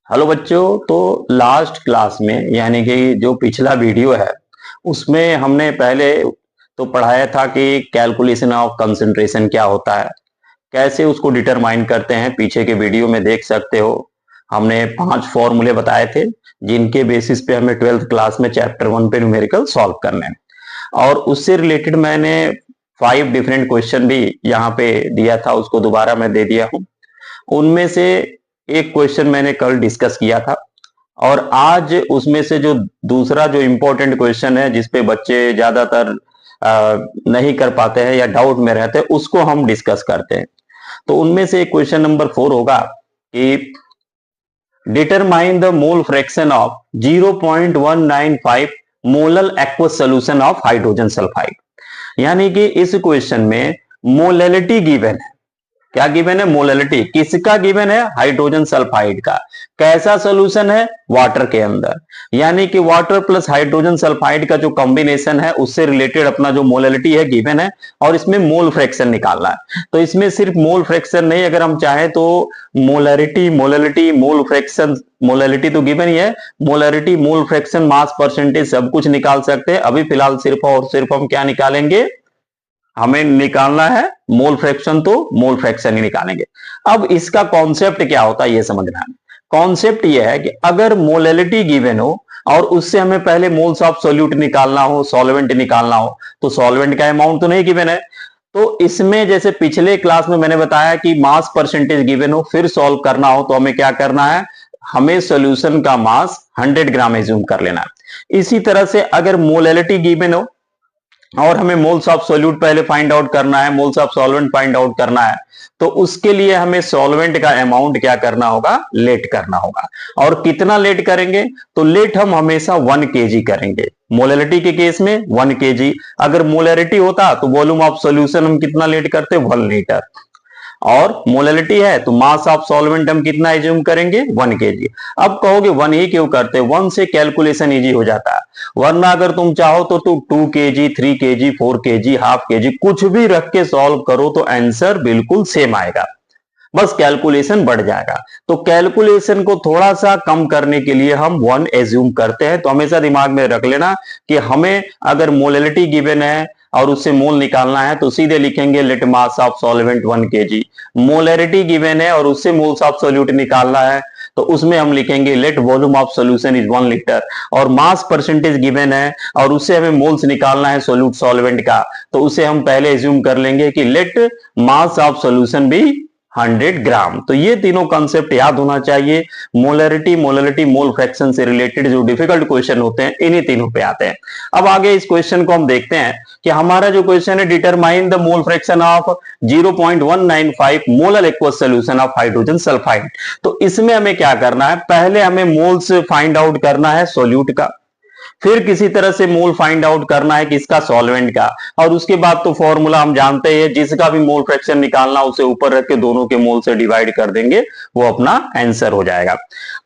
Hello बच्चों। तो last class में यानी कि जो पिछला वीडियो है उसमें हमने पहले तो पढ़ाया था कि कैलकुलेशन ऑफ कंसंट्रेशन क्या होता है, कैसे उसको डिटरमाइन करते हैं। पीछे के वीडियो में देख सकते हो, हमने 5 फॉर्मूले बताए थे जिनके बेसिस पे हमें 12th क्लास में चैप्टर 1 पे न्यूमेरिकल सॉल्व करने हैं। और उससे रिलेटेड मैंने 5 डिफरेंट क्वेश्चन भी यहाँ पे दिया था, उसको दोबारा मैं दे दिया हूँ। उनमें से एक क्वेश्चन मैंने कल डिस्कस किया था और आज उसमें से जो दूसरा जो इंपॉर्टेंट क्वेश्चन है जिसपे बच्चे ज्यादातर नहीं कर पाते हैं या डाउट में रहते हैं उसको हम डिस्कस करते हैं। तो उनमें से क्वेश्चन नंबर 4 होगा कि determine the mole fraction of 0.195 molal aqueous solution of hydrogen sulphide. यानी कि इस क्वेश्चन में मोलैलिटी गिवन है। क्या गिवन है? मोलैलिटी। किसका गिवन है? हाइड्रोजन सल्फाइड का। कैसा सोल्यूशन है? वाटर के अंदर। यानी कि वाटर प्लस हाइड्रोजन सल्फाइड का जो कॉम्बिनेशन है उससे रिलेटेड अपना जो मोलैलिटी है गिवन है और इसमें मोल फ्रैक्शन निकालना है। तो इसमें सिर्फ मोल फ्रैक्शन नहीं, अगर हम चाहें तो molarity, molality, mole fraction, molality तो गिवन ही है, molarity, mole fraction, mass percentage सब कुछ निकाल सकते हैं। अभी फिलहाल सिर्फ और सिर्फ हम क्या निकालेंगे? हमें निकालना है मोल फ्रैक्शन, तो मोल फ्रैक्शन ही निकालेंगे। अब इसका कॉन्सेप्ट क्या होता है ये समझना है। कॉन्सेप्ट ये है कि अगर मोलैलिटी गिवन हो और उससे हमें पहले मोल्स ऑफ सोल्यूट निकालना हो, सॉल्वेंट निकालना हो, तो सॉल्वेंट का अमाउंट तो नहीं गिवन है। तो इसमें जैसे पिछले क्लास में मैंने बताया कि मास परसेंटेज गिवन हो फिर सॉल्व करना हो तो हमें क्या करना है? हमें सॉल्यूशन का मास 100 ग्राम एज्यूम कर लेना है। इसी तरह से अगर मोलैलिटी गिवन हो और हमें मोल्स ऑफ सोल्यूट पहले फाइंड आउट करना है, moles of solvent find out करना है, तो उसके लिए हमें सॉल्वेंट का अमाउंट क्या करना होगा? लेट करना होगा। और कितना लेट करेंगे? तो लेट हम हमेशा 1 kg करेंगे। मोलैलिटी के केस में 1 kg। अगर मोलैरिटी होता तो वॉल्यूम ऑफ सॉल्यूशन हम कितना लेट करते? 1 लीटर। और मोलैलिटी है तो मास ऑफ सॉल्वेंट हम कितना एज्यूम करेंगे? 1 kg। अब कहोगे 1 ही क्यों करते? 1 से कैलकुलेशन इजी हो जाता है, वरना अगर तुम चाहो तो 2 kg, 3 kg, 4 kg, half kg कुछ भी रख के सॉल्व करो तो आंसर बिल्कुल सेम आएगा, बस कैलकुलेशन बढ़ जाएगा। तो कैलकुलेशन को थोड़ा सा कम करने के लिए हम 1 एज्यूम करते हैं। तो हमेशा दिमाग में रख लेना कि हमें अगर मोलैलिटी गिवन है और उससे मोल निकालना है तो सीधे लिखेंगे let mass of solvent 1 kg। Molarity given है और उससे मोल्स ऑफ सोल्यूट निकालना है तो उसमें हम लिखेंगे let volume of solution is 1 litre. और मास परसेंटेज गिवन है और उससे हमें मोल्स निकालना है सोल्यूट सॉल्वेंट का, तो उसे हम पहले एज्यूम कर लेंगे कि लेट मास ऑफ सोल्यूशन भी 100 ग्राम। तो ये तीनों कॉन्सेप्ट याद होना चाहिए। मोलैरिटी, मोलैलिटी, मोल फ्रैक्शन से रिलेटेड जो डिफिकल्ट क्वेश्चन होते हैं इन्हीं तीनों पे आते हैं। अब आगे इस क्वेश्चन को हम देखते हैं कि हमारा जो क्वेश्चन है determine the mole fraction of 0.195 molal aqueous solution of hydrogen sulphide. तो इसमें हमें क्या करना है? पहले हमें मोल्स फाइंड आउट करना है सोल्यूट का, फिर किसी तरह से मोल फाइंड आउट करना है किसका? सॉल्वेंट का। और उसके बाद तो फॉर्मूला हम जानते हैं, जिसका भी मोल फ्रैक्शन निकालना उसे ऊपर रख के दोनों के मोल से डिवाइड कर देंगे, वो अपना आंसर हो जाएगा।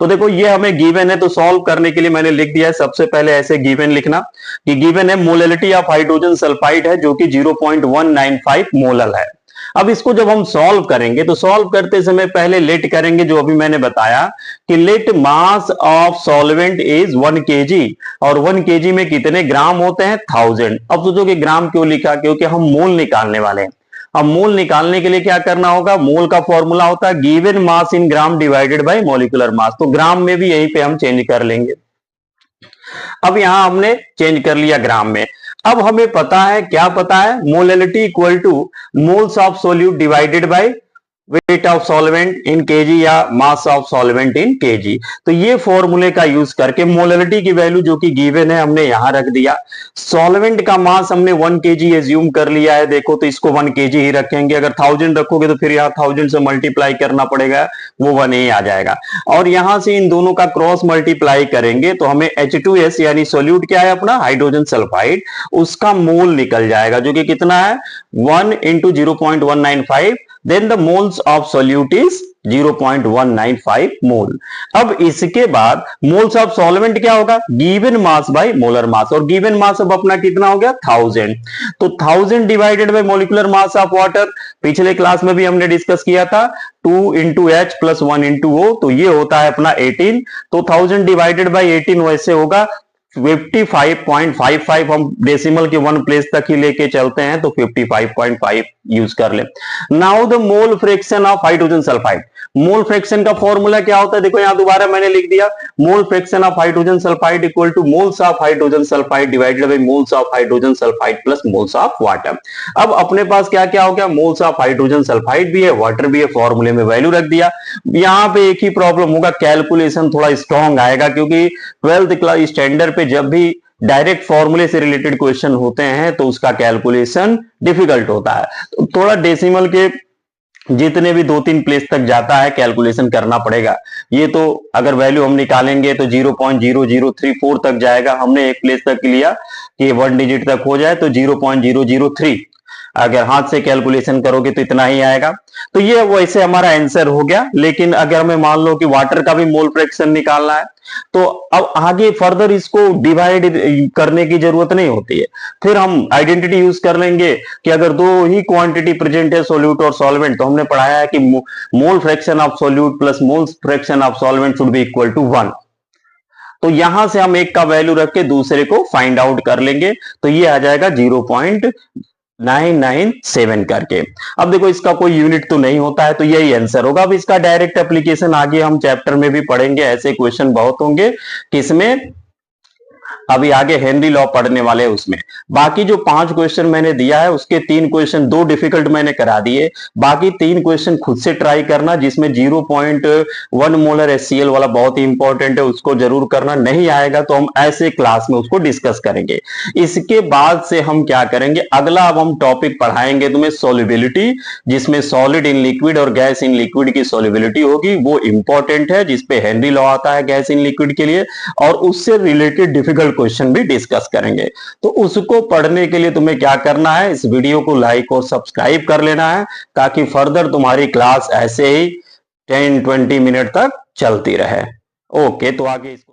तो देखो ये हमें गिवन है तो सॉल्व करने के लिए मैंने लिख दिया है। सबसे पहले ऐसे गिवन लिखना कि गिवन है मोलैलिटी ऑफ हाइड्रोजन सल्फाइड है जो कि 0.195 मोलल है। अब इसको जब हम सॉल्व करेंगे तो सॉल्व करते समय पहले लेट करेंगे, जो अभी मैंने बताया कि let mass of solvent is 1 kg और 1 kg में कितने ग्राम होते हैं? 1000। अब सोचोगे ग्राम क्यों लिखा? क्योंकि हम मोल निकालने वाले हैं। अब मोल निकालने के लिए क्या करना होगा? मोल का फॉर्मूला होता है given mass in gram divided by molecular mass. तो ग्राम में भी यहीं पे हम चेंज कर लेंगे। अब यहां हमने चेंज कर लिया ग्राम में। अब हमें पता है, क्या पता है? Molality equal to moles of solute divided by weight of solvent in kg या mass of solvent in kg. तो ये फॉर्मूले का यूज करके मोलैलिटी की वैल्यू जो कि गिवन है हमने यहां रख दिया, सॉल्वेंट का मास हमने 1 kg एज्यूम कर लिया है। देखो तो इसको 1 kg ही रखेंगे, अगर 1000 रखोगे तो फिर यहाँ 1000 से मल्टीप्लाई करना पड़ेगा, वो 1 ही आ जाएगा। और यहां से इन दोनों का क्रॉस मल्टीप्लाई करेंगे तो हमें H2S यानी सोल्यूट क्या है अपना? हाइड्रोजन सल्फाइड, उसका मोल निकल जाएगा जो कि कितना है? 1 × 0.195 then the moles of solute is 0.195 mole. अब इसके बाद मोल्स ऑफ सॉल्वेंट क्या होगा, given mass by molar mass, और गिवन मास अब अपना कितना हो गया 1000, तो 1000 divided by molecular mass of water, पिछले क्लास में भी हमने डिस्कस किया था 2 into H plus 1 into O, तो ये होता है अपना 18, तो 1000 डिवाइडेड बाय 18 वैसे होगा 55.55, हम डेसिमल के 1 प्लेस तक ही लेके चलते हैं तो 55.5 यूज कर ले। Now the mole fraction of hydrogen sulphide, mole fraction का फॉर्मूला क्या होता है, देखो यहां दोबारा मैंने लिख दिया, मोल fraction of hydrogen sulphide equal to moles of hydrogen sulphide divided by moles of hydrogen sulphide plus moles of water. अब अपने पास क्या क्या हो गया, मोल्स ऑफ हाइड्रोजन सल्फाइड भी है, वाटर भी है, फॉर्मूले में वैल्यू रख दिया। यहां पे एक ही प्रॉब्लम होगा, कैलकुलेशन थोड़ा स्ट्रॉन्ग आएगा, क्योंकि 12th क्लास स्टैंडर्ड पे जब भी डायरेक्ट फॉर्मूले से रिलेटेड क्वेश्चन होते हैं तो उसका कैलकुलेशन डिफिकल्ट होता है, तो थोड़ा डेसिमल के जितने भी 2-3 प्लेस तक जाता है कैलकुलेशन करना पड़ेगा। ये तो अगर वैल्यू हम निकालेंगे तो 0.0034 तक जाएगा, हमने एक प्लेस तक लिया कि 1 डिजिट तक हो जाए तो 0.003, अगर हाथ से कैलकुलेशन करोगे तो इतना ही आएगा। तो ये वैसे हमारा आंसर हो गया, लेकिन अगर हमें मान लो कि वाटर का भी मोल फ्रैक्शन निकालना है तो अब आगे फर्दर इसको डिवाइड करने की जरूरत नहीं होती है, फिर हम आइडेंटिटी यूज कर लेंगे कि अगर दो ही क्वांटिटी प्रेजेंट है सोल्यूट और सॉल्वेंट, तो हमने पढ़ाया है कि mole fraction of solute plus mole fraction of solvent should be equal to 1, तो यहां से हम एक का वैल्यू रख के दूसरे को फाइंड आउट कर लेंगे, तो ये आ जाएगा 0.997 करके। अब देखो इसका कोई यूनिट तो नहीं होता है, तो यही आंसर होगा। अब इसका डायरेक्ट एप्लीकेशन आगे हम चैप्टर में भी पढ़ेंगे, ऐसे क्वेश्चन बहुत होंगे, किसमें अभी आगे हेनरी लॉ पढ़ने वाले हैं उसमें। बाकी जो 5 क्वेश्चन मैंने दिया है उसके 3 क्वेश्चन 2 डिफिकल्ट मैंने करा दिए, बाकी 3 क्वेश्चन खुद से ट्राई करना, जिसमें 0.1 मोलर HCl वाला बहुत ही इंपॉर्टेंट है, उसको जरूर करना। नहीं आएगा तो हम ऐसे क्लास में उसको डिस्कस करेंगे। इसके बाद से हम क्या करेंगे, अगला अब हम टॉपिक पढ़ाएंगे तुम्हें सॉल्युबिलिटी, जिसमें सॉलिड इन लिक्विड और गैस इन लिक्विड की सॉल्युबिलिटी होगी, वो इंपॉर्टेंट है, जिसपे हेनरी लॉ आता है गैस इन लिक्विड के लिए, और उससे रिलेटेड डिफिकल्ट क्वेश्चन भी डिस्कस करेंगे। तो उसको पढ़ने के लिए तुम्हें क्या करना है, इस वीडियो को लाइक और सब्सक्राइब कर लेना है, ताकि फर्दर तुम्हारी क्लास ऐसे ही 10-20 मिनट तक चलती रहे। ओके, तो आगे इसको